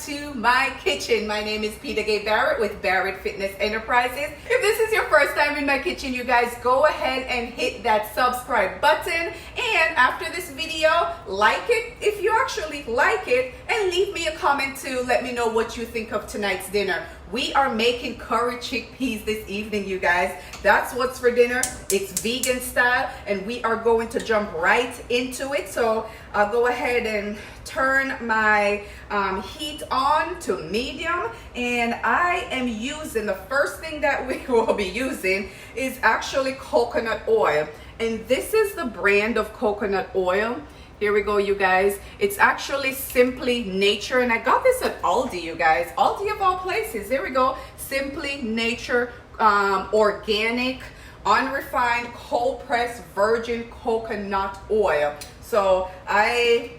to my kitchen. My name is Peter Gay Barrett with Barrett Fitness Enterprises. If this is your first time in my kitchen, you guys go ahead and hit that subscribe button. And after this video, like it if you actually like it, and leave me a comment to let me know what you think of tonight's dinner. We are making curry chickpeas this evening, you guys. That's what's for dinner. It's vegan style, and we are going to jump right into it. So I'll go ahead and turn my heat on to medium, and I am using, the first thing that we will be using is actually coconut oil. And this is the brand of coconut oil. Here we go, you guys. It's actually Simply Nature, and I got this at Aldi, you guys. Aldi of all places. There we go. Simply Nature, organic, unrefined, cold pressed virgin coconut oil. So I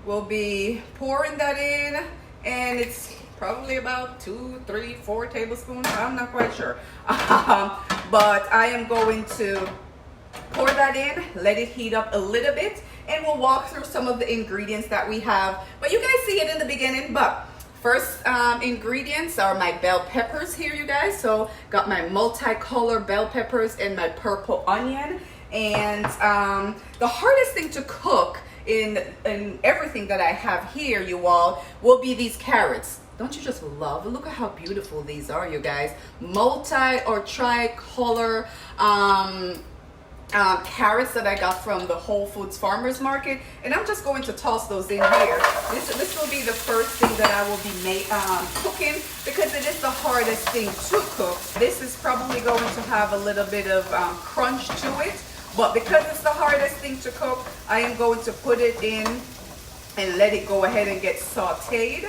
will be pouring that in, and it's probably about 2, 3, 4 tablespoons. I'm not quite sure. But I am going to pour that in, let it heat up a little bit, and we'll walk through some of the ingredients that we have. But you guys see it in the beginning. But first ingredients are my bell peppers here, you guys. So got my multicolor bell peppers and my purple onion. And the hardest thing to cook in everything that I have here, you all, will be these carrots. Don't you just love? Look at how beautiful these are, you guys. Multi or tricolor carrots that I got from the Whole Foods Farmers Market, and I'm just going to toss those in here. This will be the first thing that I will be cooking, because it is the hardest thing to cook. This is probably going to have a little bit of crunch to it, but because it's the hardest thing to cook, I am going to put it in and let it go ahead and get sauteed.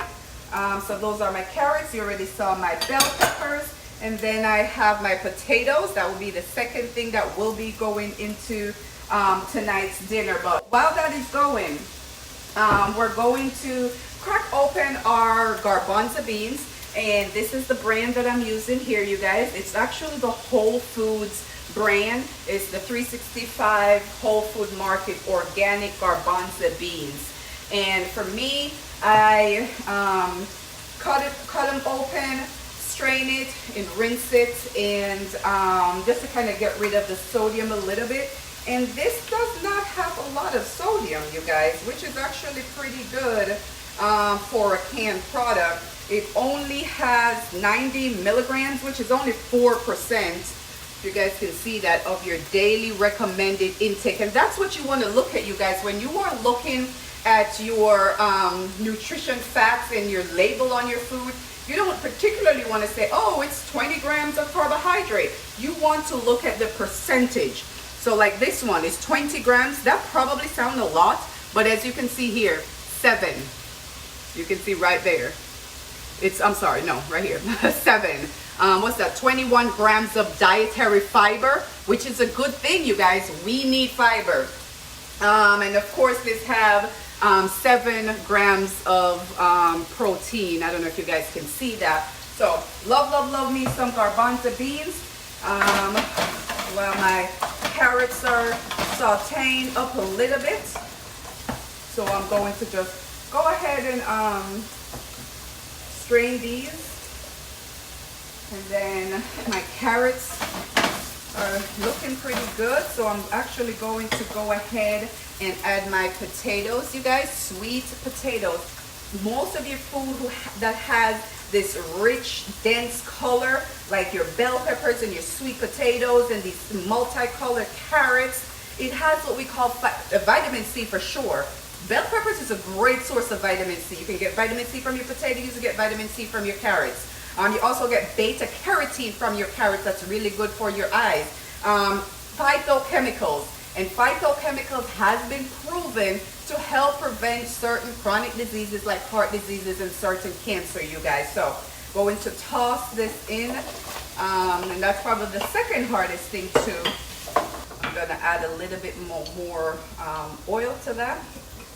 So those are my carrots. You already saw my bell peppers. And then I have my potatoes. That will be the second thing that will be going into tonight's dinner. But while that is going, we're going to crack open our garbanzo beans. And this is the brand that I'm using here, you guys. It's actually the Whole Foods brand. It's the 365 Whole Food Market organic garbanzo beans. And for me, I cut them open, strain it and rinse it, and just to kind of get rid of the sodium a little bit. And this does not have a lot of sodium, you guys, which is actually pretty good for a canned product. It only has 90 milligrams, which is only 4%. You guys can see that, of your daily recommended intake. And that's what you want to look at, you guys, when you are looking at your nutrition facts and your label on your food. You don't particularly want to say, oh, it's 20 grams of carbohydrate. You want to look at the percentage. So like this one is 20 grams. That probably sounds a lot, but as you can see here, 7. You can see right there. I'm sorry, no, right here, 7. What's that? 21 grams of dietary fiber, which is a good thing, you guys. We need fiber. And of course, this have 7 grams of protein. I don't know if you guys can see that. So love me some garbanzo beans. While my carrots are sauteing up a little bit, so I'm going to just go ahead and strain these. And then my carrots are looking pretty good, so I'm actually going to go ahead and add my potatoes, you guys. Sweet potatoes. Most of your food that has this rich, dense color, like your bell peppers and your sweet potatoes and these multicolored carrots, it has what we call vitamin C for sure. Bell peppers is a great source of vitamin C. You can get vitamin C from your potatoes, you get vitamin C from your carrots. You also get beta carotene from your carrots. That's really good for your eyes. Phytochemicals. And phytochemicals has been proven to help prevent certain chronic diseases like heart diseases and certain cancer, you guys. So going to toss this in. And that's probably the second hardest thing too. I'm going to add a little bit more oil to that.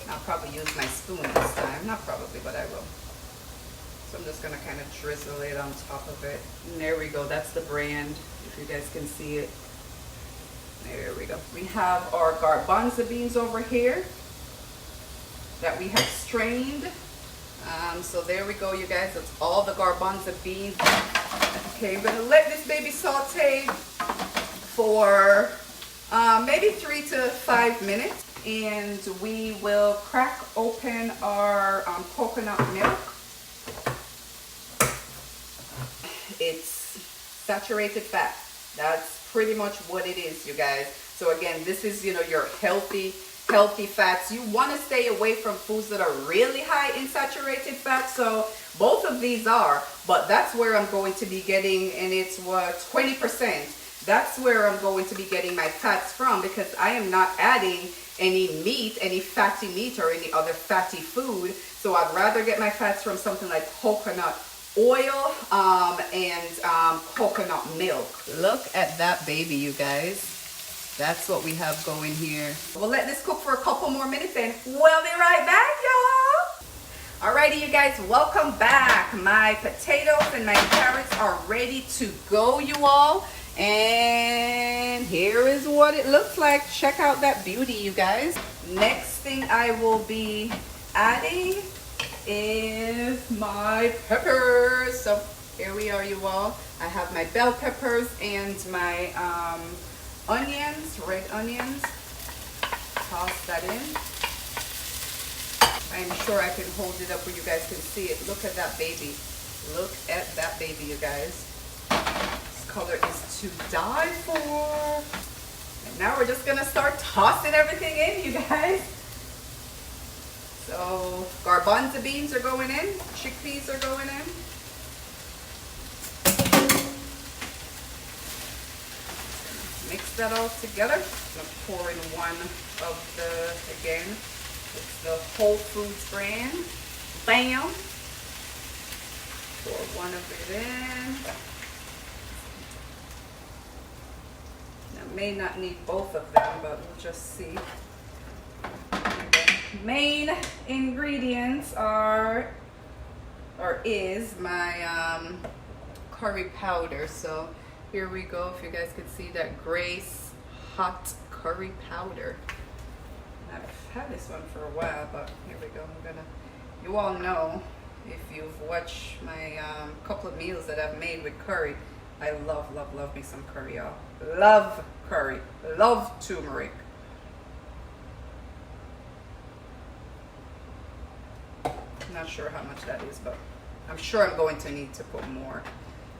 I'll probably use my spoon this time. Not probably, but I will. So I'm just going to kind of drizzle it on top of it. And there we go. That's the brand, if you guys can see it. There we go. We have our garbanzo beans over here that we have strained. So there we go, you guys. That's all the garbanzo beans. Okay, I'm gonna let this baby saute for maybe 3 to 5 minutes, and we will crack open our coconut milk. It's saturated fat. That's pretty much what it is, you guys. So again, this is, you know, your healthy fats. You want to stay away from foods that are really high in saturated fat. So both of these are, but that's where I'm going to be getting, and it's what, 20%. That's where I'm going to be getting my fats from, because I am not adding any meat, any fatty meat or any other fatty food. So I'd rather get my fats from something like coconut oil and coconut milk. Look at that baby, you guys. That's what we have going here. We'll let this cook for a couple more minutes and we'll be right back, y'all. Alrighty, you guys, welcome back. My potatoes and my carrots are ready to go, you all. And here is what it looks like. Check out that beauty, you guys. Next thing I will be adding is my peppers. So here we are, you all. I have my bell peppers and my onions, red onions. Toss that in. I'm sure I can hold it up where you guys can see it. Look at that baby. Look at that baby, you guys. This color is to die for. And now we're just gonna start tossing everything in, you guys. So garbanzo beans are going in, chickpeas are going in. Mix that all together. I'm gonna pour in one of the, again, it's the Whole Foods brand. Bam! Pour one of it in. Now, may not need both of them, but we'll just see. Main ingredients are, or is my curry powder. So here we go. If you guys could see that Grace hot curry powder. I've had this one for a while, but here we go. You all know, if you've watched my couple of meals that I've made with curry, I love me some curry, y'all. Love curry, love turmeric. Not sure how much that is, but I'm sure I'm going to need to put more.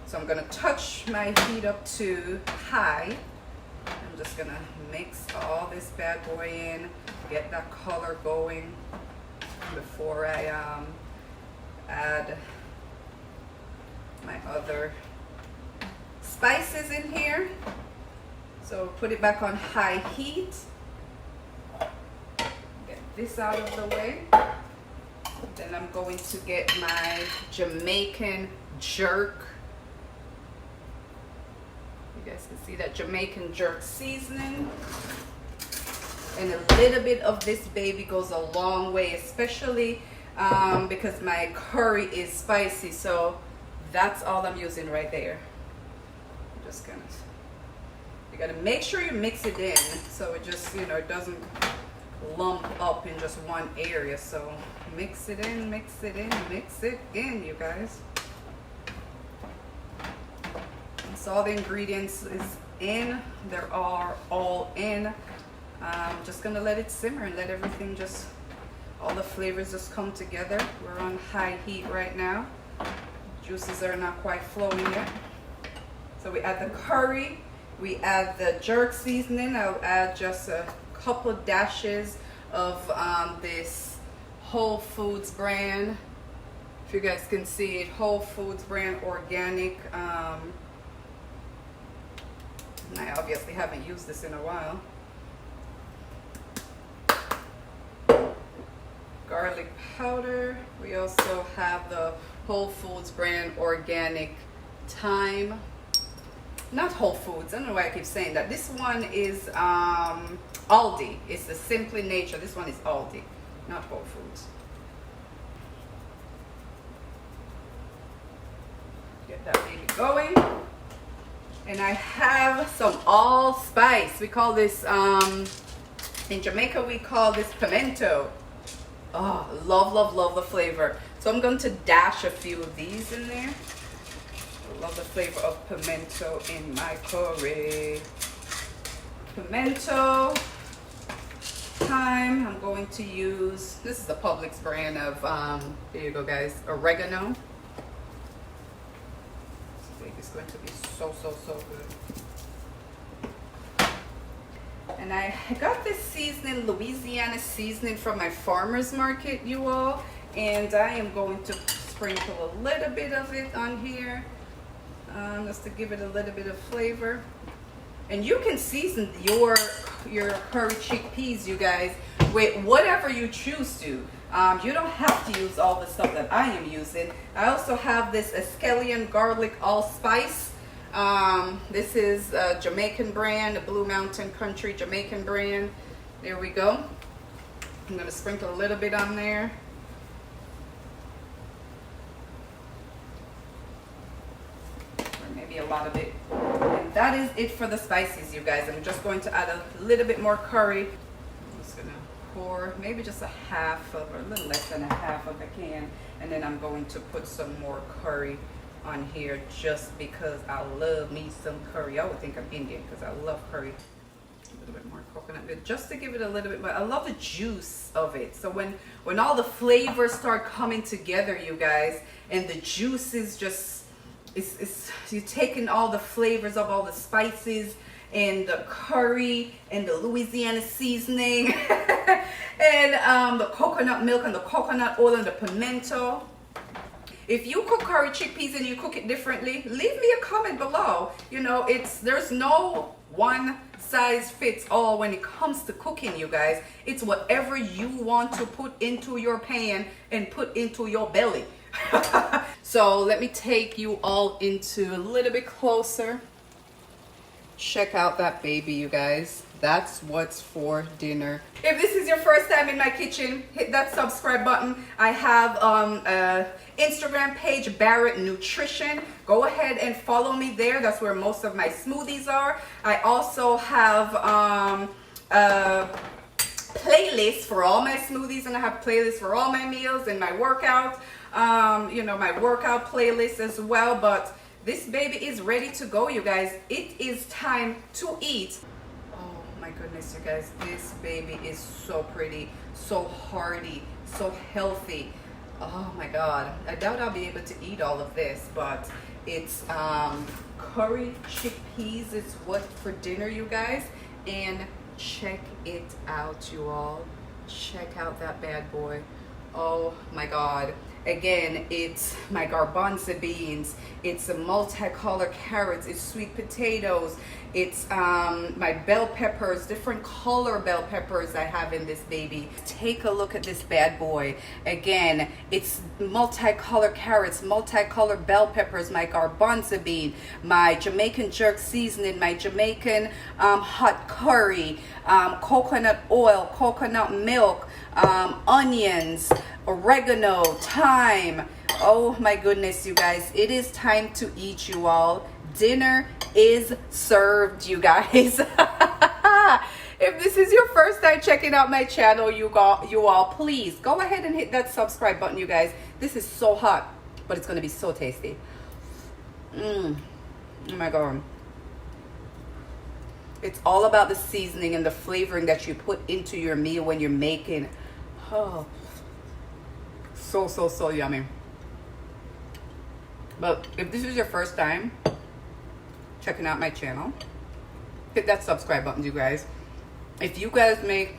So I'm going to touch my heat up to high. I'm just going to mix all this bad boy in, get that color going before I add my other spices in here. So put it back on high heat. Get this out of the way. Then I'm going to get my Jamaican jerk. You guys can see that Jamaican jerk seasoning. And a little bit of this baby goes a long way, especially because my curry is spicy. So that's all I'm using right there. I'm just gonna, you gotta make sure you mix it in so it just, you know, it doesn't lump up in just one area. So mix it in, mix it in, mix it in, you guys. So all the ingredients is in. They're all in. Just gonna let it simmer and let everything just, all the flavors just come together. We're on high heat right now. Juices are not quite flowing yet. So we add the curry, we add the jerk seasoning. I'll add just a couple of dashes of this Whole Foods brand. If you guys can see it, Whole Foods brand organic. And I obviously haven't used this in a while. Garlic powder. We also have the Whole Foods brand organic thyme. Not Whole Foods, I don't know why I keep saying that. This one is Aldi. It's the Simply Nature. This one is Aldi, not Whole Foods. Get that baby going. And I have some allspice. We call this, in Jamaica we call this pimento. Oh, love the flavor. So I'm going to dash a few of these in there. I love the flavor of pimento in my curry. Pimento, thyme. I'm going to use, this is the Publix brand of, there you go guys, oregano. This baby's going to be so good. And I got this seasoning, Louisiana seasoning from my farmer's market, you all. And I am going to sprinkle a little bit of it on here, just to give it a little bit of flavor. And you can season your curry chickpeas, you guys, with whatever you choose to. You don't have to use all the stuff that I am using. I also have this Escallion garlic allspice. This is a Jamaican brand, a Blue Mountain Country Jamaican brand. There we go. I'm going to sprinkle a little bit on there. Or maybe a lot of it. And that is it for the spices, you guys. I'm just going to add a little bit more curry. I'm just going to pour maybe just a half of, or a little less than a half of a can. And then I'm going to put some more curry on here just because I love me some curry. I would think I'm Indian because I love curry. A little bit more coconut milk just to give it a little bit, but I love the juice of it. So when all the flavors start coming together, you guys, and the juice is just, it's you're taking all the flavors of all the spices and the curry and the Louisiana seasoning and the coconut milk and the coconut oil and the pimento. If you cook curry chickpeas and you cook it differently, leave me a comment below. You know, there's no one size fits all when it comes to cooking, you guys. It's whatever you want to put into your pan and put into your belly. So let me take you all into a little bit closer. Check out that baby, you guys. That's what's for dinner. If this is your first time in my kitchen, hit that subscribe button. I have Instagram page, Barrett Nutrition. Go ahead and follow me there. That's where most of my smoothies are. I also have a playlist for all my smoothies, and I have playlists for all my meals and my workout. You know, my workout playlist as well. But this baby is ready to go, you guys. It is time to eat. Oh my goodness, you guys, this baby is so pretty, so hearty, so healthy. Oh my God, I doubt I'll be able to eat all of this, but it's curry chickpeas is what for dinner, you guys. And check it out, you all. Check out that bad boy. Oh my God. Again, it's my garbanzo beans, it's a multicolored carrots, it's sweet potatoes, it's my bell peppers, different color bell peppers I have in this baby. Take a look at this bad boy. Again, it's multicolored carrots, multicolored bell peppers, my garbanzo bean, my Jamaican jerk seasoning, my Jamaican hot curry, coconut oil, coconut milk, onions, oregano, thyme. Oh my goodness, you guys, it is time to eat, you all. Dinner is served, you guys. If this is your first time checking out my channel, you all, please go ahead and hit that subscribe button, you guys. This is so hot, but it's gonna be so tasty. Oh my God. It's all about the seasoning and the flavoring that you put into your meal when you're making. Oh, so yummy. But if this is your first time checking out my channel, hit that subscribe button, you guys. If you guys make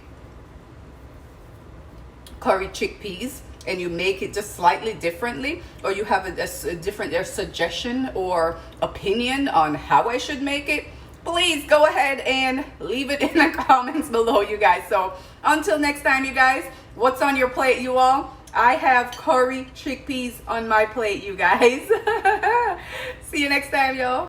curry chickpeas and you make it just slightly differently, or you have a different suggestion or opinion on how I should make it, please go ahead and leave it in the comments below, you guys. So until next time, you guys, what's on your plate, you all? I have curry chickpeas on my plate, you guys. See you next time, y'all.